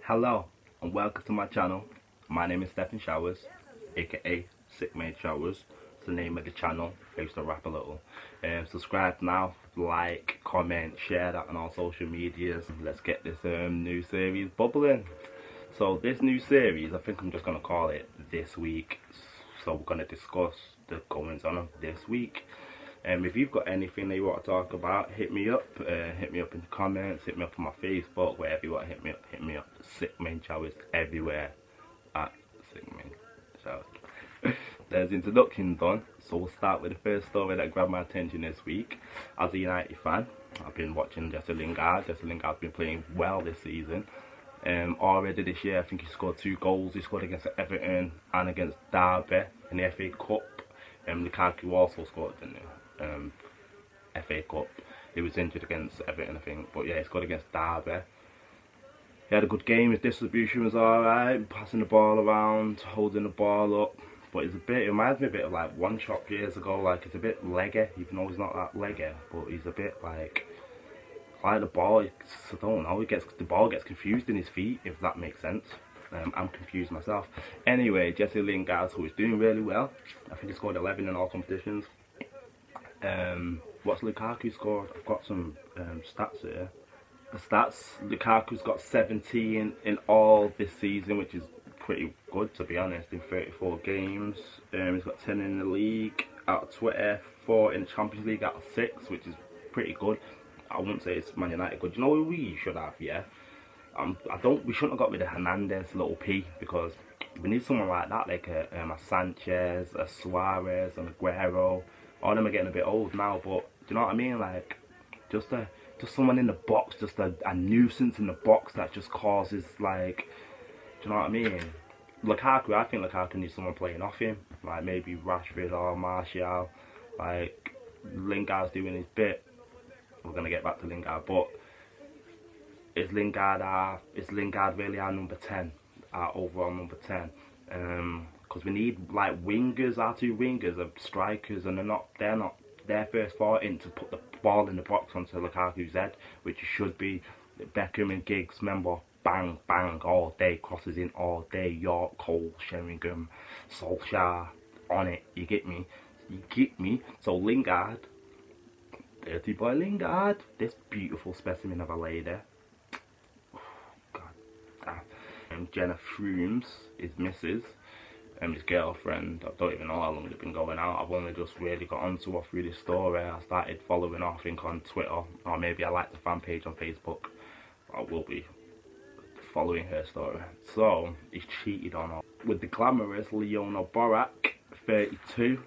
Hello and welcome to my channel. My name is Stephen Showers, aka Sick Made Showers. It's the name of the channel. I used to rap a little. Subscribe now, like, comment, share that on all social medias. Let's get this new series bubbling. So this new series, I think I'm just gonna call it This Week. So we're gonna discuss the goings on of this week. If you've got anything that you want to talk about, hit me up in the comments, hit me up on my Facebook, wherever you want to hit me up. Sick Made Showers everywhere at Sick Made Showers. There's introduction done, so we'll start with the first story that grabbed my attention this week. As a United fan, I've been watching Jesse Lingard. Jesse Lingard's been playing well this season. Already this year, I think he scored 2 goals. He scored against Everton and against Derby in the FA Cup. Lukaku also scored in the FA Cup. He was injured against Everton, I think, but yeah, he scored against Derby. He had a good game. His distribution was alright, passing the ball around, holding the ball up. But it reminds me a bit of like One Shot years ago. Like, it's a bit leggy, even though he's not that leggy, but he's a bit like the ball. I don't know. The ball gets confused in his feet, if that makes sense. I'm confused myself. Anyway, Jesse Lingard, who is doing really well. I think he scored 11 in all competitions. What's Lukaku scored? I've got some stats here. The stats: Lukaku's got 17 in all this season, which is pretty good, to be honest, in 34 games. He's got 10 in the league out of 24 in the Champions League out of 6, which is pretty good. I wouldn't say it's Man United good. You know what we should have, yeah? We shouldn't have got rid of Hernandez, little P, because we need someone like that, like a Sanchez, a Suarez, an Aguero. All of them are getting a bit old now, but do you know what I mean? Like, just someone in the box, just a nuisance in the box that just causes, like, do you know what I mean? Lukaku, I think Lukaku needs someone playing off him, like maybe Rashford or Martial. Like, Lingard's doing his bit. We're gonna get back to Lingard, but is Lingard really our number 10, our overall number 10? Because we need like wingers. Our 2 wingers are strikers, and they're not their first thought in to put the ball in the box onto Lukaku's head, which it should be. Beckham and Giggs, remember, bang bang all day, crosses in all day. York, Cole, Sheringham, Solskjaer on it. You get me? You get me? So Lingard, dirty boy Lingard, this beautiful specimen of a lady. Jenna Frooms, his missus, his girlfriend. I don't even know how long they've been going out. I've only just really got onto her through this story. I started following her, I think, on Twitter, or maybe I like the fan page on Facebook. I will be following her story. So he's cheated on her with the glamorous Leona Borak, 32.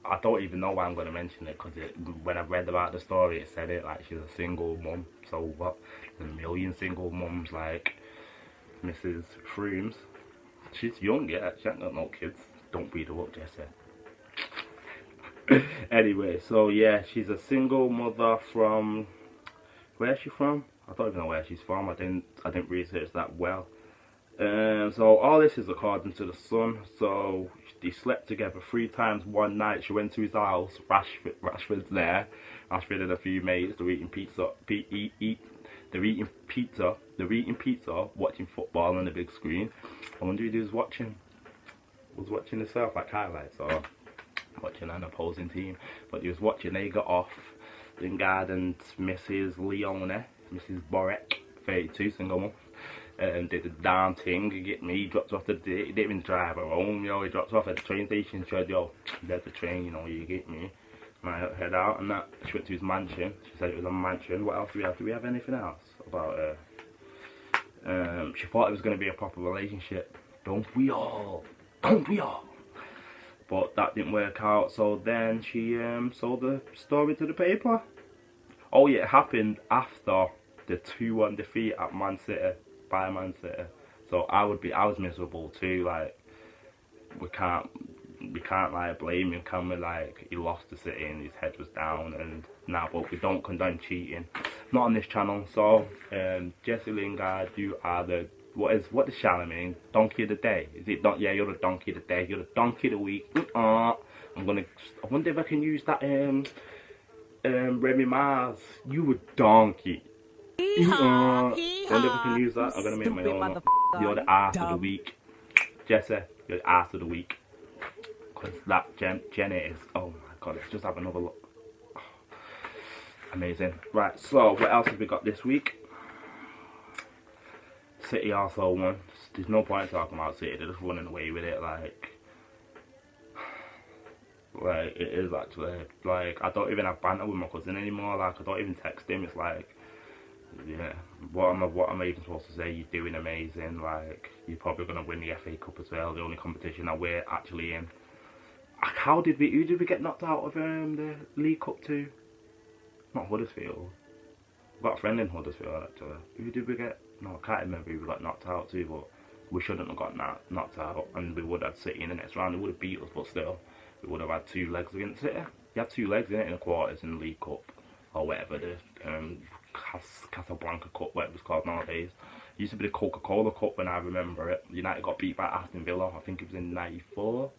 I don't even know why I'm going to mention it, because when I read about the story, it said it like she's a single mum. So what? There's a million single mums like Mrs. Frooms. She's young, yeah, she ain't got no kids. Don't beat her up, Jesse. Anyway, so yeah, she's a single mother from, where's she from? I don't even know where she's from. I didn't research that well. So all this is according to the Sun. So they slept together 3 times one night. She went to his house. Rashford's there. Rashford and a few mates. They're eating pizza. They're eating pizza, watching football on the big screen. I wonder if he was watching himself, like highlights, or watching an opposing team. But he was watching. They got off. Lingard and Mrs. Leona, Mrs. Borek, 32, single mum, did the damn thing. You get me? He dropped off he didn't even drive her home, yo. He dropped off at the train station. She said, yo, there's the train, you know, you get me? And I head out, and that she went to his mansion. She said it was a mansion. What else do we have? Do we have anything else about her? She thought it was going to be a proper relationship. Don't we all? Don't we all? But that didn't work out. So then she sold the story to the paper. Oh yeah, it happened after the 2-1 defeat at Man City by Man City. So I was miserable too. Like, we can't like blame him, can we? Like, he lost to City and his head was down, and now, but we don't condone cheating, not on this channel. So Jesse Lingard, you are the what does Shannon mean? Donkey of the day? Is it not? Yeah, you're the donkey of the day. You're the donkey of the week. I wonder if I can use that Remy Mars. You a donkey. Wonder if we can use that. I'm gonna make my own up. You're the ass of the week. Jesse, you're the ass of the week. Because that Jenny is, oh my god, let's just have another look. Oh, amazing. Right, so what else have we got this week? City also won. There's no point talking about City, they're just running away with it, like it is actually, like, I don't even have banter with my cousin anymore, like, I don't even text him, it's like, yeah, what am I even supposed to say? You're doing amazing, like, you're probably going to win the FA Cup as well, the only competition that we're actually in. Who did we get knocked out of the League Cup to? Not Huddersfield. I've got a friend in Huddersfield actually. Who did we get? No, I can't remember who we got knocked out to, but we shouldn't have got knocked out, and we would have City in the next round. They would have beat us, but still, we would have had 2 legs against City. You had 2 legs in it in the quarters in the League Cup, or whatever the Casablanca Cup, whatever it's called nowadays. It used to be the Coca-Cola Cup when I remember it. United got beat by Aston Villa, I think it was in 94,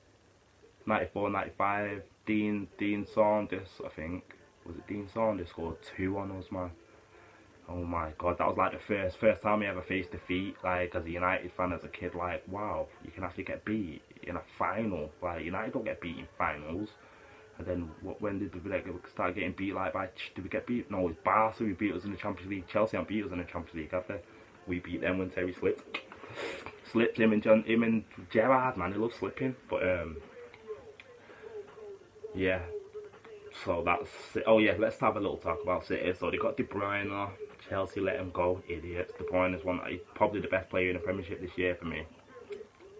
95. Dean Saunders, I think. Was it Dean Saunders scored 2 on us, man? Oh my god, that was like the first time we ever faced defeat, like, as a United fan as a kid, like, wow, you can actually get beat in a final. Like, United don't get beat in finals. And then, when did we start getting beat, like, did we get beat? No, it's Barca who beat us in the Champions League. Chelsea haven't beat us in the Champions League, have they? We beat them when Terry slipped. Him and Gerrard, man, they love slipping. But, yeah. So that's it. Oh yeah, let's have a little talk about City. So they got De Bruyne. Chelsea let him go, idiots. De Bruyne is probably the best player in the Premiership this year for me.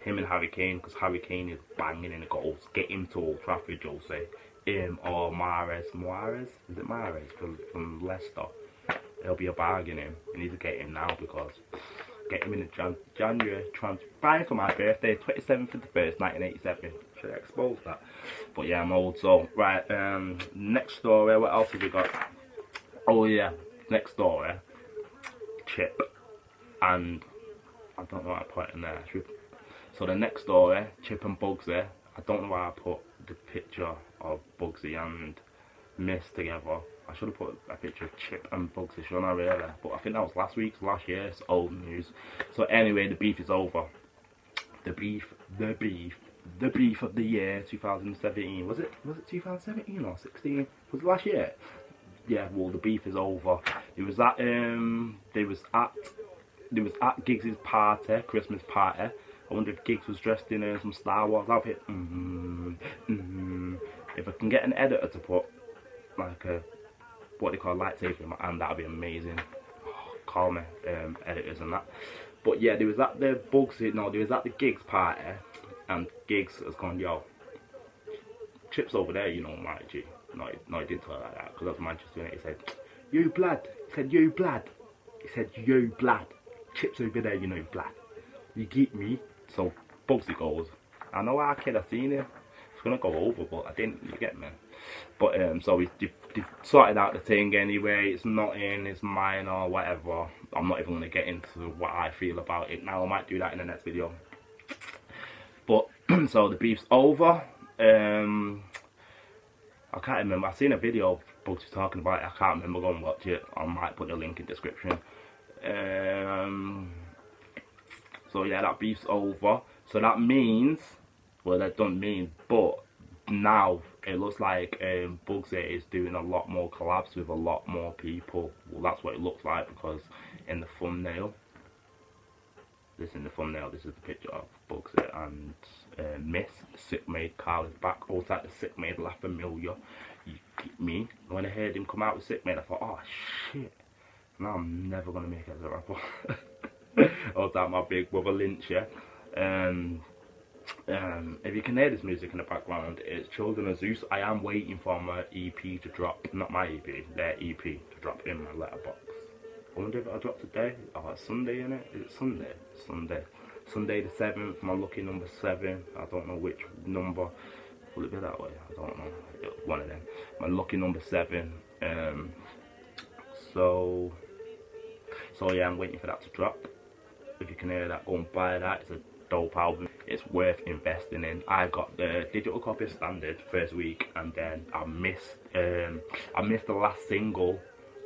Him and Harry Kane, because Harry Kane is banging in the goals. Get him to Old Trafford, you'll say. Him or Mahrez. Is it Mahrez from Leicester? It'll be a bargain him. We need to get him now, because get him in the January transfer. Buy him for my birthday, 27th of the 1st, 1987. Should I expose that? But yeah, I'm old. So right, next story. What else have we got? Oh yeah, next story. Chip, and I don't know what I put in there. So the next story, Chip and Bugzy. I don't know why I put the picture of Bugzy and Miss together. I should have put a picture of Chip and Bugzy, shouldn't I, really? But I think that was last year's old news. So anyway, the beef is over. The beef of the year 2017. Was it 2017 or 16? Was it last year? Yeah, well, the beef is over. It was at Giggs's party, Christmas party. I wonder if Giggs was dressed in some Star Wars outfit. If I can get an editor to put like a what they call lightsaber in my hand, that'd be amazing. Oh, call me editors and that. But yeah, there was at the Giggs party, and Giggs has gone, yo, Chip's over there, you know, my G. No, he didn't tell her like that, because that's Manchester United. He said, yo, blood. He said, yo, blood. He said, yo, blood. Chip's over there, you know, blood. You get me? So, Bugzy goes, I know our kid, I've seen him. It's going to go over, but I didn't, you get me? But, so they sorted out the thing anyway. It's not in, it's mine or whatever. I'm not even going to get into what I feel about it now. I might do that in the next video. But, so the beef's over. I can't remember. I've seen a video of Bugzy talking about it. I can't remember. Go and watch it. I might put the link in the description. So yeah, that beef's over. So that means, well, that doesn't mean, but now it looks like Bugzy is doing a lot more collabs with a lot more people. Well, that's what it looks like, because in the thumbnail, this is the picture of Bugzy and Miss Sick Maid. Carl is back. Also at the Sick Maid La Familia. You get me? When I heard him come out with Sick Maid, I thought, oh shit, now I'm never gonna make it as a rapper. I was at my big brother Lynch, yeah. If you can hear this music in the background, it's Children of Zeus. I am waiting for my EP to drop, not my EP, their EP to drop in my letterbox. I wonder if it'll drop today. Oh, it's Sunday, innit? Is it Sunday? Sunday the 7th, my lucky number 7. I don't know which number. Will it be that way? I don't know. One of them. My lucky number 7. So yeah, I'm waiting for that to drop. If you can hear that, go and buy that. It's a dope album. It's worth investing in. I got the digital copy standard first week, and then I missed the last single.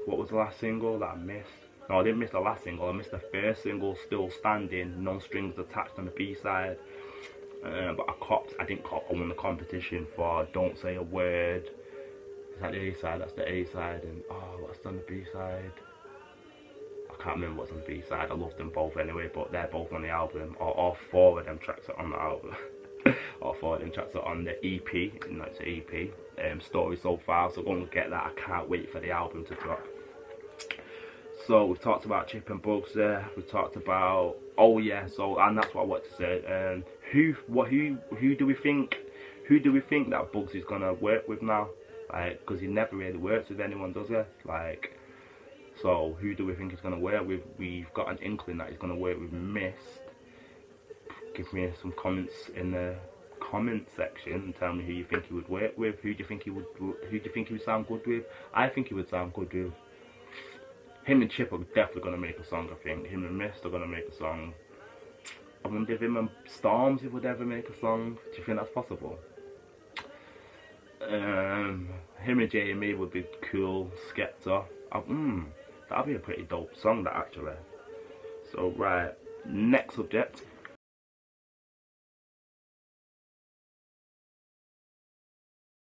What was the last single that I missed? No, I didn't miss the last single. I missed the first single, Still Standing, No Strings Attached on the B-side. But I didn't cop. I won the competition for Don't Say a Word. Is that the A-side? That's the A-side. And oh, what's on the B-side? I can't remember what's on the B-side. I love them both anyway, but they're both on the album. All four of them tracks are on the album. All four of them tracks are on the EP. No, it's an EP. Story So Far. So go and get that. I can't wait for the album to drop. So we've talked about Chip and Bugs there. We've talked about, oh yeah. So, and that's what I wanted to say. Who do we think that Bugzy is gonna work with now? Like, because he never really works with anyone, does he? Like, so who do we think he's gonna work with? We've got an inkling that he's gonna work with Mist. Give me some comments in the comment section and tell me who you think he would work with. Who do you think he would sound good with? I think he would sound good with him and Chip are definitely gonna make a song. I think him and Mist are gonna make a song. I wonder if him and Stormzy would ever make a song. Do you think that's possible? Him and Jamie would be cool. Skepta. That'd be a pretty dope song, that, actually. So right, next subject.